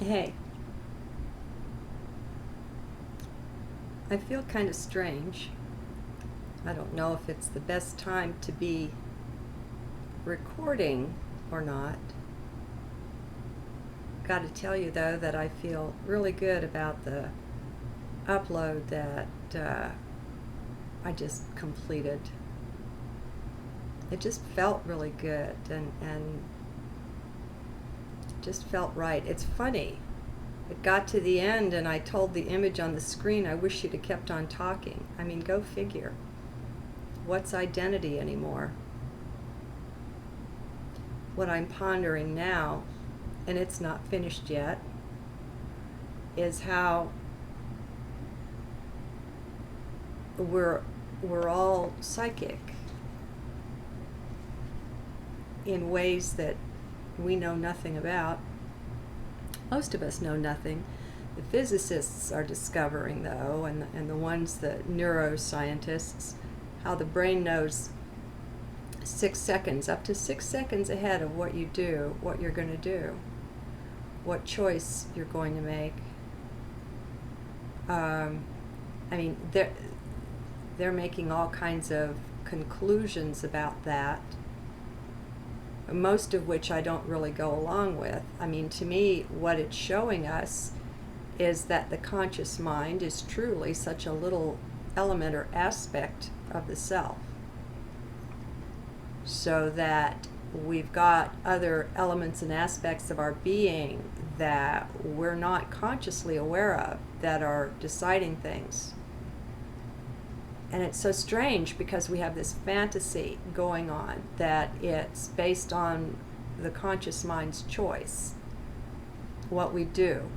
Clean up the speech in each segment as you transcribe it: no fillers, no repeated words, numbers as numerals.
Hey, I feel kind of strange. I don't know if it's the best time to be recording or not. Got to tell you though that I feel really good about the upload that I just completed. It just felt really good and just felt right. It's funny. It got to the end and I told the image on the screen, I wish you'd have kept on talking. I mean, go figure. What's identity anymore? What I'm pondering now, and it's not finished yet, is how we're all psychic in ways that we know nothing about. Most of us know nothing. The physicists are discovering, though, and the ones, the neuroscientists, how the brain knows 6 seconds, up to 6 seconds ahead of what you do, what you're going to do, what choice you're going to make. I mean, they're making all kinds of conclusions about that, most of which I don't really go along with. I mean, to me, what it's showing us is that the conscious mind is truly such a little element or aspect of the self, so that we've got other elements and aspects of our being that we're not consciously aware of that are deciding things. And it's so strange because we have this fantasy going on that it's based on the conscious mind's choice, what we do.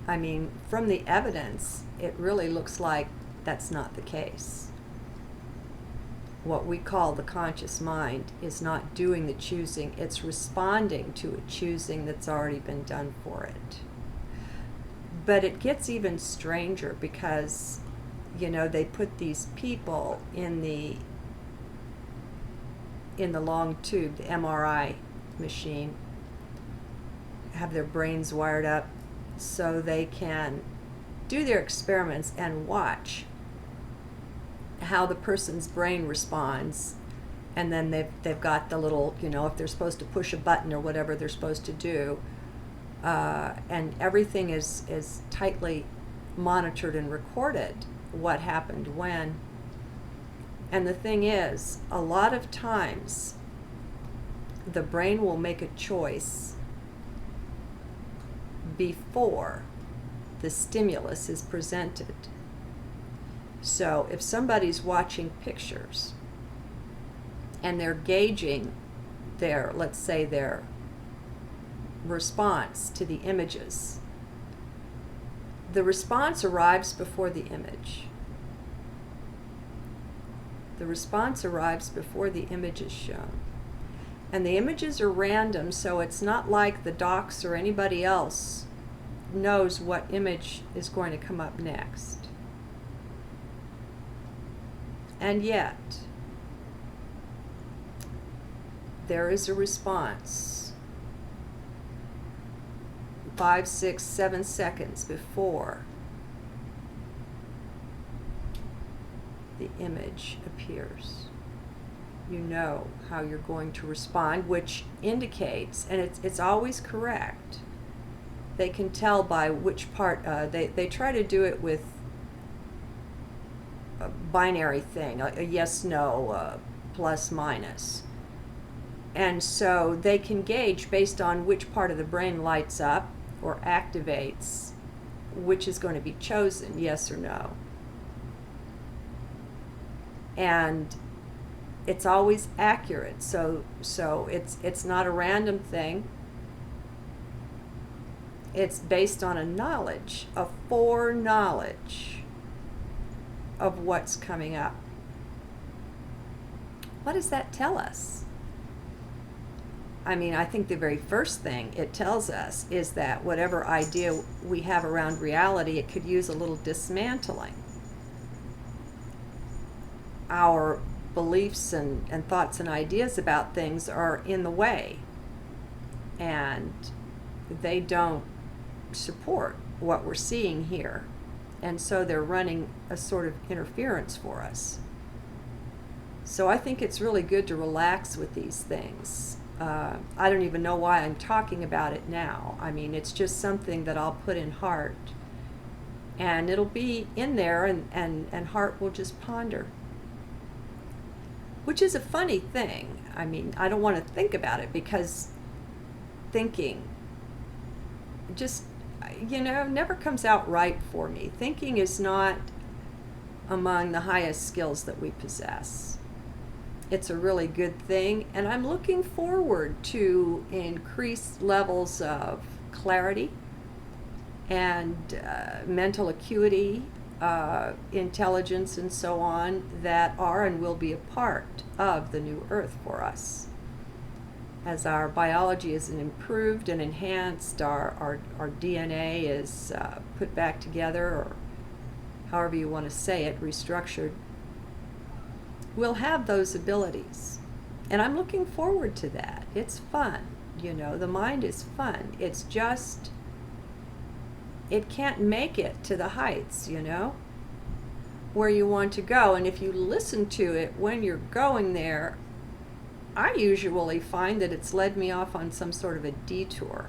I mean, from the evidence, it really looks like that's not the case. What we call the conscious mind is not doing the choosing, it's responding to a choosing that's already been done for it. But it gets even stranger because, you know, they put these people in the long tube, the MRI machine, have their brains wired up so they can do their experiments and watch how the person's brain responds. And then they've got the little, you know, if they're supposed to push a button or whatever they're supposed to do, and everything is tightly monitored and recorded, what happened when. And the thing is, a lot of times the brain will make a choice before the stimulus is presented. So if somebody's watching pictures and they're gauging their, let's say, their response to the images, the response arrives before the image. The response arrives before the image is shown. And the images are random, so it's not like the docs or anybody else knows what image is going to come up next. And yet, there is a response 5, 6, 7 seconds before the image appears. You know how you're going to respond, which indicates, and it's always correct, they can tell by which part, they try to do it with a binary thing, a yes, no, plus, minus. And so they can gauge based on which part of the brain lights up or activates, which is going to be chosen, yes or no. And it's always accurate, so it's not a random thing. It's based on a knowledge, a foreknowledge of what's coming up. What does that tell us? I mean, I think the very first thing it tells us is that whatever idea we have around reality, it could use a little dismantling. Our beliefs and thoughts and ideas about things are in the way. And they don't support what we're seeing here. And so they're running a sort of interference for us. So I think it's really good to relax with these things. I don't even know why I'm talking about it now. I mean, it's just something that I'll put in heart. And it'll be in there, and heart will just ponder. Which is a funny thing. I mean, I don't want to think about it because thinking just, never comes out right for me. Thinking is not among the highest skills that we possess. It's a really good thing, and I'm looking forward to increased levels of clarity and mental acuity, intelligence, and so on that are and will be a part of the new Earth for us. As our biology is improved and enhanced, our DNA is put back together, or however you want to say it, restructured, we'll have those abilities. And I'm looking forward to that. It's fun. The mind is fun. It's just, it can't make it to the heights, where you want to go. And if you listen to it when you're going there, I usually find that it's led me off on some sort of a detour.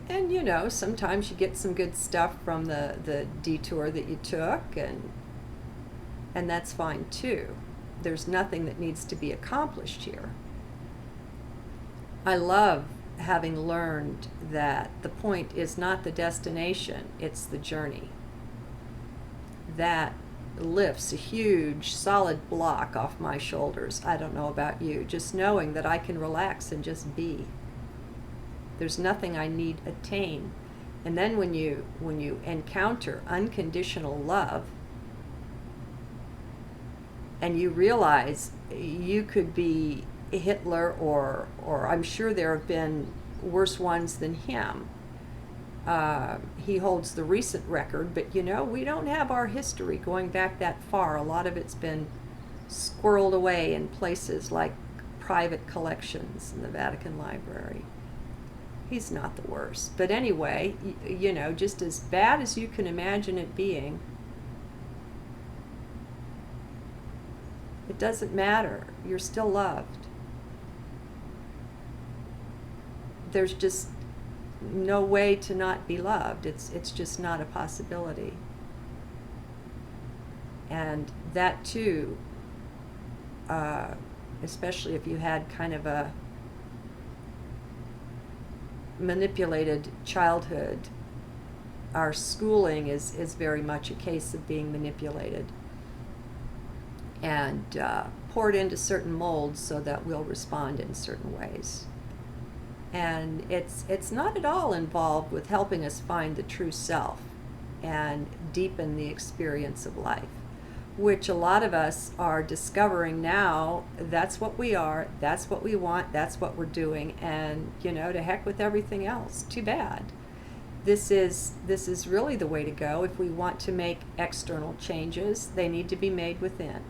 And sometimes you get some good stuff from the detour that you took, and that's fine too. There's nothing that needs to be accomplished here. I love having learned that the point is not the destination, it's the journey. That lifts a huge solid block off my shoulders. I don't know about you, just knowing that I can relax and just be. There's nothing I need attain. And then when you encounter unconditional love, and you realize you could be Hitler, or I'm sure there have been worse ones than him. He holds the recent record, but we don't have our history going back that far. A lot of it's been squirreled away in places like private collections in the Vatican Library. He's not the worst. But anyway, just as bad as you can imagine it being, it doesn't matter. You're still loved. There's just no way to not be loved. It's just not a possibility. And that too, especially if you had kind of a manipulated childhood, our schooling is very much a case of being manipulated and poured into certain molds so that we'll respond in certain ways. And it's not at all involved with helping us find the true self and deepen the experience of life, which a lot of us are discovering now. That's what we are, that's what we want, that's what we're doing, and to heck with everything else. Too bad. This is really the way to go. If we want to make external changes, they need to be made within.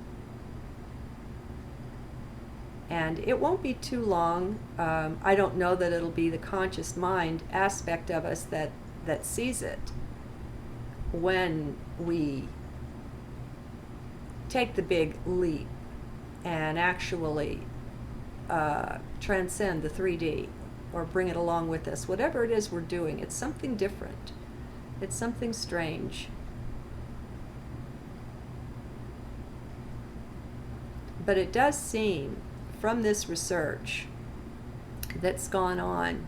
And it won't be too long. I don't know that it'll be the conscious mind aspect of us that sees it when we take the big leap and actually transcend the 3D or bring it along with us. Whatever it is we're doing, it's something different. It's something strange. But it does seem, from this research that's gone on,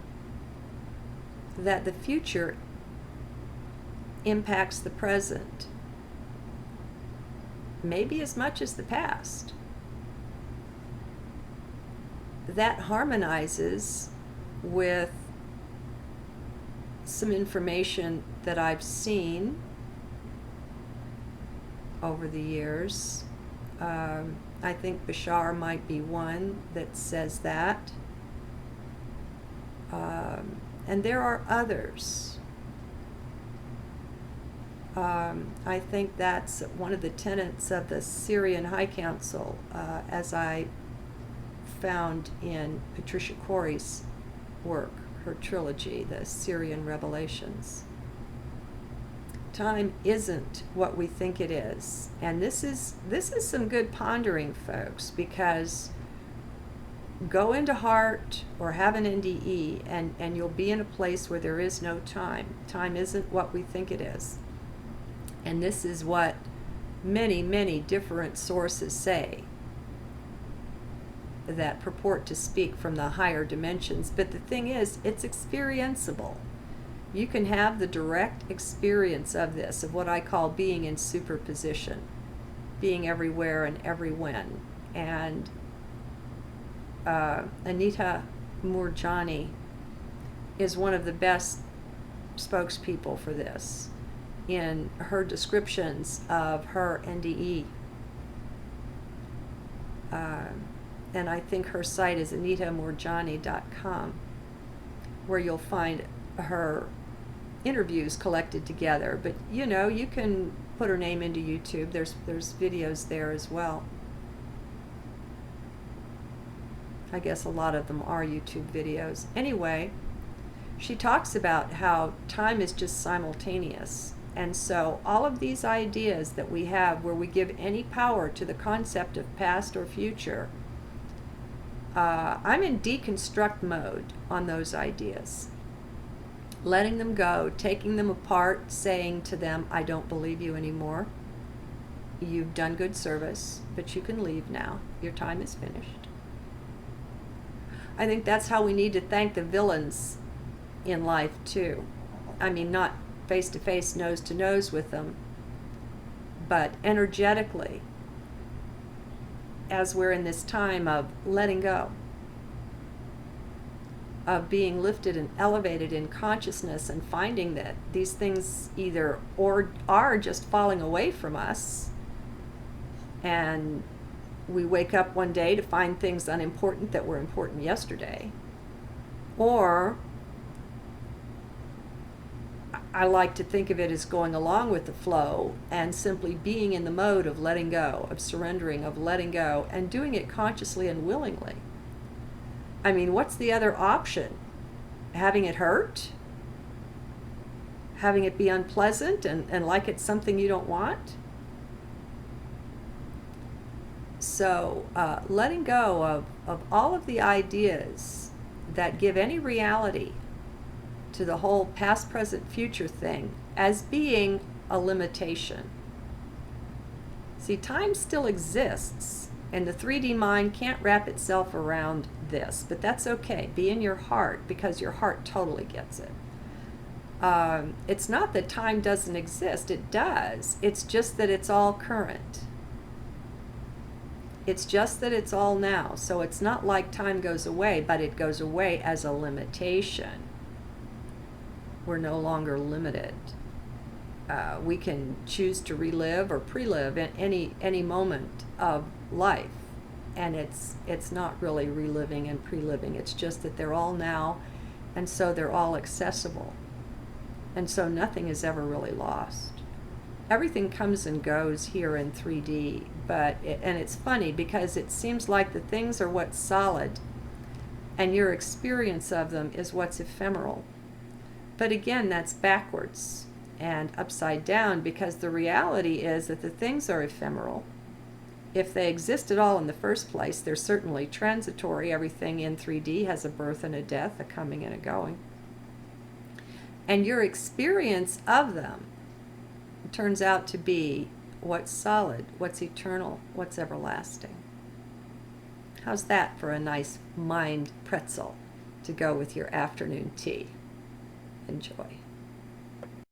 that the future impacts the present maybe as much as the past. That harmonizes with some information that I've seen over the years. I think Bashar might be one that says that. And there are others. I think that's one of the tenets of the Syrian High Council, as I found in Patricia Corey's work, her trilogy, the Syrian Revelations. Time isn't what we think it is. And this is some good pondering, folks, because go into heart or have an NDE and you'll be in a place where there is no time. Time isn't what we think it is. And this is what many, many different sources say that purport to speak from the higher dimensions. But the thing is, it's experienceable. You can have the direct experience of this, of what I call being in superposition, being everywhere and every when. And Anita Moorjani is one of the best spokespeople for this in her descriptions of her NDE. And I think her site is anitamoorjani.com, where you'll find her interviews collected together. But you can put her name into YouTube. There's videos there as well. I guess a lot of them are YouTube videos. Anyway, she talks about how time is just simultaneous. And so all of these ideas that we have where we give any power to the concept of past or future, I'm in deconstruct mode on those ideas. Letting them go, taking them apart, saying to them, I don't believe you anymore. You've done good service, but you can leave now. Your time is finished. I think that's how we need to thank the villains in life too. I mean, not face to face, nose to nose with them, but energetically, as we're in this time of letting go, of being lifted and elevated in consciousness and finding that these things either or are just falling away from us, and we wake up one day to find things unimportant that were important yesterday, or I like to think of it as going along with the flow and simply being in the mode of letting go, of surrendering, of letting go, and doing it consciously and willingly. I mean, what's the other option? Having it hurt? Having it be unpleasant and like it's something you don't want? So letting go of all of the ideas that give any reality to the whole past, present, future thing as being a limitation. See, time still exists, and the 3D mind can't wrap itself around this, but that's okay. Be in your heart, because your heart totally gets it. It's not that time doesn't exist, it does. It's just that it's all current. It's just that it's all now. So it's not like time goes away, but it goes away as a limitation. We're no longer limited. We can choose to relive or pre-live at any moment of life, and it's not really reliving and pre-living. It's just that they're all now, and so they're all accessible, and so nothing is ever really lost. Everything comes and goes here in 3D, and it's funny because it seems like the things are what's solid, and your experience of them is what's ephemeral. But again, that's backwards and upside down, because the reality is that the things are ephemeral. If they exist at all in the first place, they're certainly transitory. Everything in 3D has a birth and a death, a coming and a going. And your experience of them turns out to be what's solid, what's eternal, what's everlasting. How's that for a nice mind pretzel to go with your afternoon tea? Enjoy.